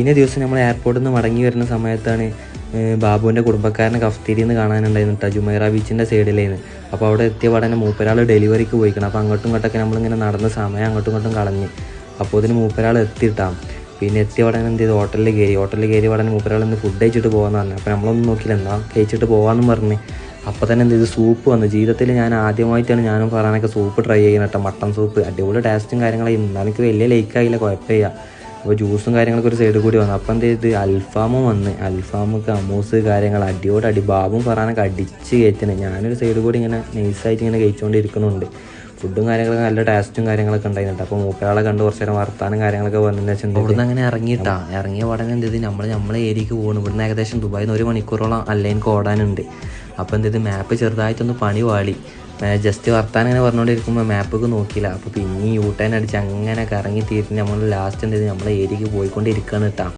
കഴിഞ്ഞ ദിവസം നമ്മൾ എയർപോർട്ടിൽ നിന്ന് മടങ്ങി വരുന്ന സമയത്താണ് ബാബുവിൻ്റെ കുടുംബക്കാരനെ കഫ്തീരിയിൽ നിന്ന് കാണാനുണ്ടായിരുന്നു കേട്ടോ, ജുമൈറ ബീച്ചിൻ്റെ സൈഡിലേന്ന്. അപ്പോൾ അവിടെ എത്തിയ പാടനെ മൂപ്പരാൾ ഡെലിവറിക്ക് പോയിക്കണം. അപ്പോൾ അങ്ങോട്ടും ഇങ്ങോട്ടൊക്കെ നമ്മളിങ്ങനെ നടന്ന സമയം അങ്ങോട്ടും ഇങ്ങോട്ടും കളഞ്ഞ്. അപ്പോൾ ഇതിന് മൂപ്പരാൾ എത്തിയിട്ടാണ്. പിന്നെ എത്തിയ പാടനെ എന്ത് ചെയ്തു, ഹോട്ടലിൽ കയറി പാടനെ മൂപ്പരാൾ ഇന്ന് ഫുഡ് കഴിച്ചിട്ട് പോകാമെന്ന് പറഞ്ഞു. അപ്പോൾ നമ്മളൊന്നും നോക്കിയില്ല, എന്താ കഴിച്ചിട്ട് പോകാമെന്ന് പറഞ്ഞ്. അപ്പോൾ തന്നെ എന്ത് ചെയ്തു, സൂപ്പ് വന്നു. ജീവിതത്തിൽ ഞാൻ ആദ്യമായിട്ടാണ് ഞാനും ഫറാനൊക്കെ സൂപ്പ് ട്രൈ ചെയ്യുന്നത് കേട്ടോ, മട്ടൺ സൂപ്പ്. അടിപൊളി ടേസ്റ്റും കാര്യങ്ങളായിരുന്നു. എന്നാലും എനിക്ക് വലിയ ലൈക്കായില്ല, കുഴപ്പമില്ല. അപ്പോൾ ജ്യൂസും കാര്യങ്ങളൊക്കെ ഒരു സൈഡിൽ കൂടി വന്നു. അപ്പോൾ എന്ത് ചെയ്ത്, അൽഫാമും വന്ന്. അൽഫാം, കമൂസ് കാര്യങ്ങൾ അടി ബാബും ഫറാനൊക്കെ അടിച്ച് കയറ്റുന്നത്. ഞാനൊരു സൈഡിൽ കൂടി ഇങ്ങനെ നൈസായിട്ട് ഇങ്ങനെ കഴിച്ചുകൊണ്ടിരിക്കുന്നുണ്ട്. ഫുഡും കാര്യങ്ങളൊക്കെ നല്ല ടേസ്റ്റും കാര്യങ്ങളൊക്കെ ഉണ്ടായിരുന്നു. അപ്പോൾ മൂപ്പരാളെ കണ്ട് കുറച്ച് നേരം വർത്താനം കാര്യങ്ങളൊക്കെ വന്നതെന്ന് വെച്ചാൽ ഇവിടുന്ന് അങ്ങനെ ഇറങ്ങിയ ഉടനെ എന്ത് ചെയ്ത് നമ്മളെ ഏരിയക്ക് പോകണം. ഇവിടുന്ന് ഏകദേശം ദുബായിൽ നിന്ന് 1 മണിക്കൂറോളം അല്ലൈൻക്ക് ഓടാനുണ്ട്. അപ്പോൾ എന്ത് ചെയ്ത്, മാപ്പ് ചെറുതായിട്ടൊന്ന് പണി വാളി. ജസ്റ്റ് വർത്താനം ഇങ്ങനെ പറഞ്ഞുകൊണ്ടിരിക്കുമ്പോൾ മാപ്പൊക്കെ നോക്കിയില്ല. അപ്പോൾ പിന്നെ യൂട്ടേൺ അടിച്ച് അങ്ങനെ കറങ്ങി തീർന്ന് നമ്മൾ ലാസ്റ്റ് എന്ത് ചെയ്ത് നമ്മളെ ഏരിയക്ക് പോയിക്കൊണ്ടിരിക്കുകയാണ് കേട്ടോ.